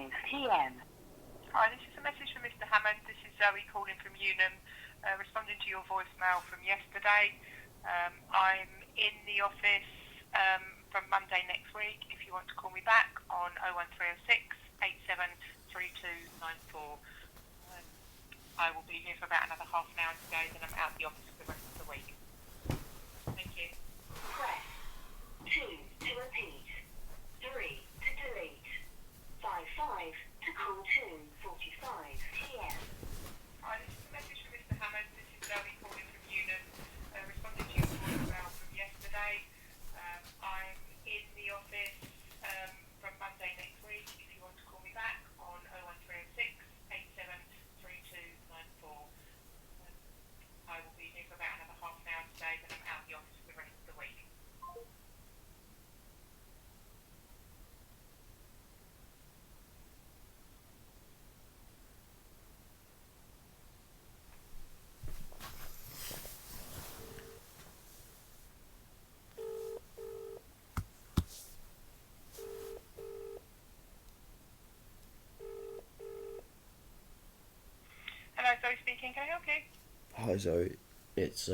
p.m. Hi, this is a message from Mr. Hammond. This is Zoe calling from Unum, responding to your voicemail from yesterday. I'm in the office from Monday next week. If you want to call me back on 01306 873294. I will be here for about another half an hour today, then I'm out of the office for the rest of the week. Thank you. Press 2 to repeat, 3 to delete, 55 to call 2:45 p.m. Hi, this is a message from Mr. Hammond. This is Zoe calling from Unum, responding to your voicemail from yesterday. I'm in the office from Monday next week. If you want to call me back on 01306 873294. I will be here for about another half an hour today, then I'm out of the office for the rest of the week. Hello, Zoe speaking. Can I help you? Hi Zoe, it's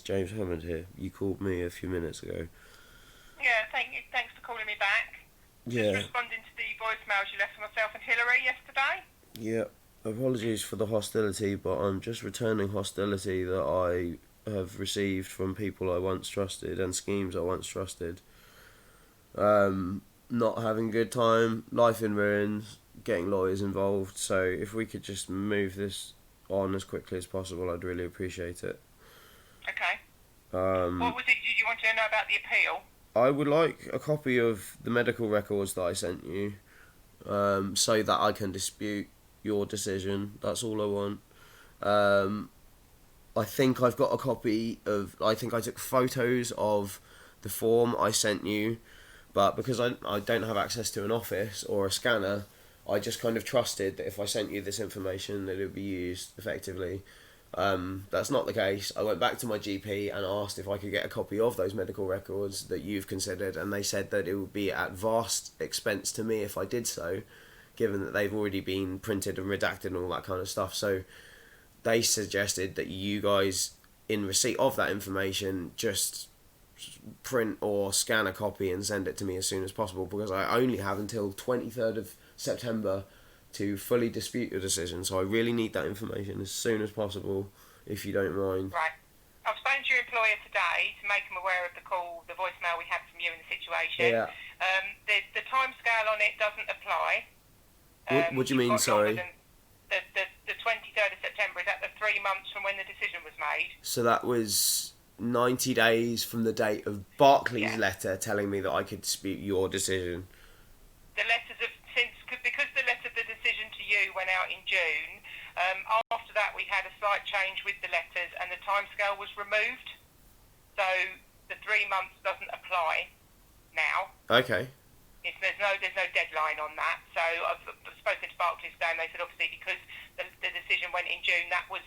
James Hammond here. You called me a few minutes ago. Yeah, thanks for calling me back. Just Yeah, responding to the voicemails you left for myself and Hillary yesterday. yeah. Apologies for the hostility, but I'm just returning hostility that I have received from people I once trusted and schemes I once trusted. Not having a good time, life in ruins, getting lawyers involved. So if we could just move this on as quickly as possible, I'd really appreciate it. Okay. Um, What was it? Did you want to know about the appeal? I would like a copy of the medical records that I sent you, so that I can dispute your decision. That's all I want. I think I've got a copy of. I think I took photos of the form I sent you, but because I don't have access to an office or a scanner, I just kind of trusted that if I sent you this information that it would be used effectively. That's not the case. I went back to my GP and asked if I could get a copy of those medical records that you've considered, and they said that it would be at vast expense to me if I did so, given that they've already been printed and redacted and all that kind of stuff. So they suggested that you guys, in receipt of that information, just print or scan a copy and send it to me as soon as possible, because I only have until 23rd of September to fully dispute your decision. So I really need that information as soon as possible, if you don't mind. Right. I've spoken to your employer today to make them aware of the call, the voicemail we had from you in the situation. Yeah. The time scale on it doesn't apply. What do you mean, sorry? The 23rd of September, is that the 3 months from when the decision was made? So that was 90 days from the date of Barclays' letter telling me that I could dispute your decision. The letters have since, because the letter, the decision to you went out in June, after that we had a slight change with the letters and the timescale was removed. So the 3 months doesn't apply now. Okay. There's no deadline on that. So I've spoken to Barclays today and they said obviously because the decision went in June, that was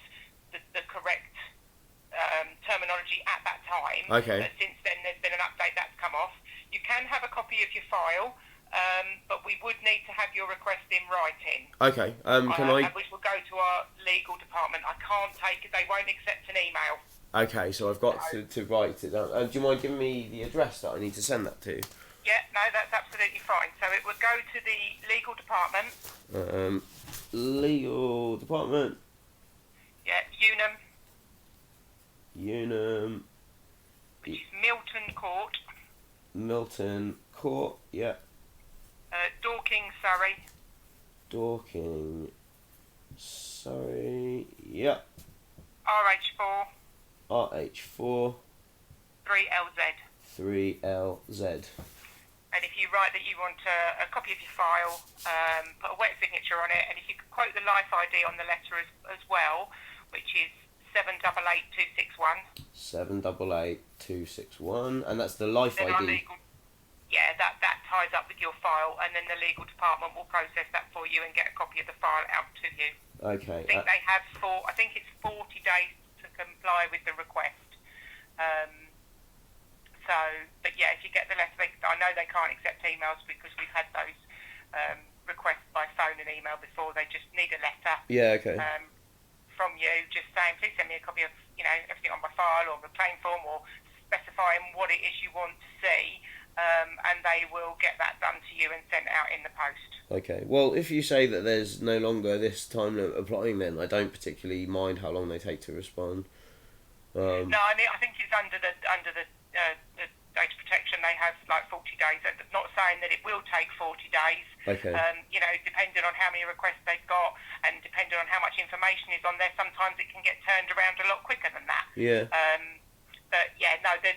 the correct terminology at that time. Okay. But since then there's been an update that's come off. You can have a copy of your file, but we would need to have your request in writing. Okay. Which will go to our legal department. I can't take it. They won't accept an email. Okay, so I've got to write it down. Do you mind giving me the address that I need to send that to? Yeah, no, that's absolutely fine. So it would go to the legal department. Legal department. Yeah, Unum. Which is Milton Court. Milton Court, yeah. Dorking, Surrey. Dorking, Surrey, yeah. RH4. RH4. 3LZ. 3LZ. And if you write that you want a copy of your file, put a wet signature on it, and if you could quote the life ID on the letter as well, which is 788261. 788261, and that's the life then ID. That ties up with your file, and then the legal department will process that for you and get a copy of the file out to you. Okay. I think they have I think it's 40 days to comply with the request. But yeah, if you get the letter, I know they can't accept emails because we've had those request by phone and email before. They just need a letter Yeah, okay. from you, just saying, please send me a copy of, everything on my file, or the claim form, or specifying what it is you want to see, and they will get that done to you and sent out in the post. Okay. Well, if you say that there's no longer this time limit applying, then I don't particularly mind how long they take to respond. No, I think it's under the data protection. They have like 40 days. Not saying that it will take 40 days. Okay. Depending on how many requests they've got, and depending on how much information is on there, sometimes it can get turned around a lot quicker than that. Yeah. But yeah, no, the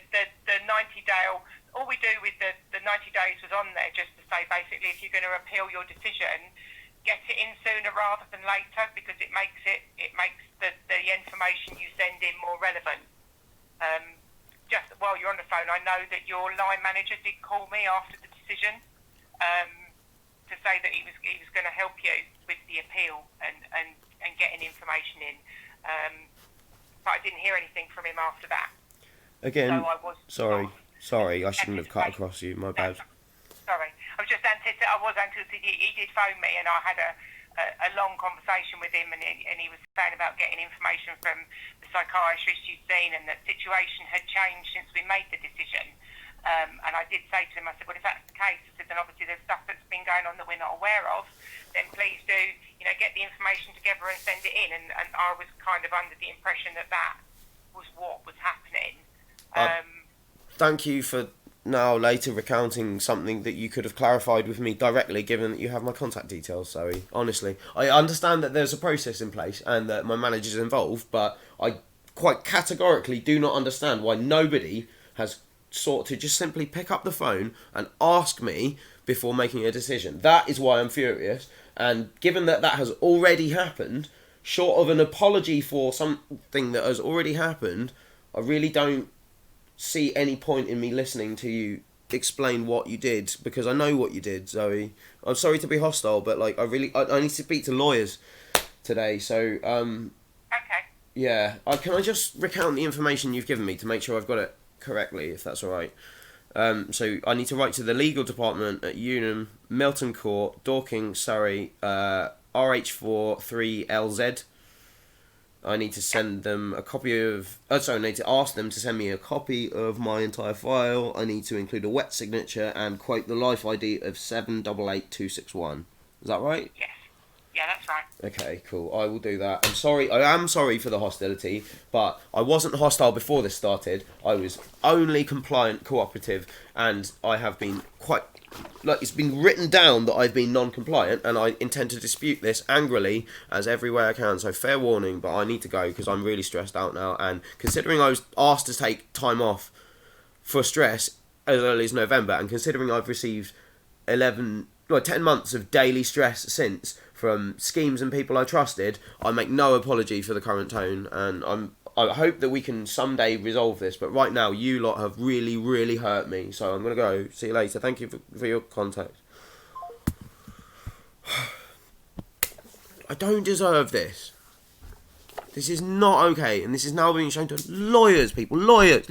90-day. All we do with the 90 days was on there just to say, basically, if you're going to appeal your decision, get it in sooner rather than later, because it makes the information you send in more relevant. Just while you're on the phone, I know that your line manager did call me after the decision to say that he was going to help you with the appeal and getting information in. But I didn't hear anything from him after that. Again, so I was sorry, I shouldn't have cut across you. My bad. Sorry, I was anticipating. He did phone me, and I had a long conversation with him, and he was saying about getting information from the psychiatrist you'd seen, and the situation had changed since we made the decision. And I did say to him, I said, well, if that's the case, I said, then obviously there's stuff that's been going on that we're not aware of, then please do, get the information together and send it in. And I was kind of under the impression that was what was happening. Thank you for now later recounting something that you could have clarified with me directly, given that you have my contact details, Zoe. Honestly, I understand that there's a process in place and that my manager's involved, but I quite categorically do not understand why nobody has sought to just simply pick up the phone and ask me before making a decision. That is why I'm furious, and given that has already happened, short of an apology for something that has already happened, I really don't see any point in me listening to you explain what you did, because I know what you did, Zoe. I'm sorry to be hostile, but I need to speak to lawyers today, so Okay. yeah, can I just recount the information you've given me to make sure I've got it correctly, if that's alright? So I need to write to the legal department at Unum, Milton Court, Dorking, Surrey, RH4 3LZ. I need to send them a copy of... I need to ask them to send me a copy of my entire file. I need to include a wet signature and quote the life ID of 788261. Is that right? Yes. Yeah, that's right. Okay, cool. I will do that. I am sorry for the hostility, but I wasn't hostile before this started. I was only compliant, cooperative, and I have been quite... it's been written down that I've been non-compliant, and I intend to dispute this angrily as every way I can, so fair warning, but I need to go because I'm really stressed out now, and considering I was asked to take time off for stress as early as November, and considering I've received 10 months of daily stress since, from schemes and people I trusted, I make no apology for the current tone, and I hope that we can someday resolve this, but right now you lot have really, really hurt me, so I'm going to go. See you later. Thank you for your contact. I don't deserve this. This is not okay, and this is now being shown to lawyers, people. Lawyers!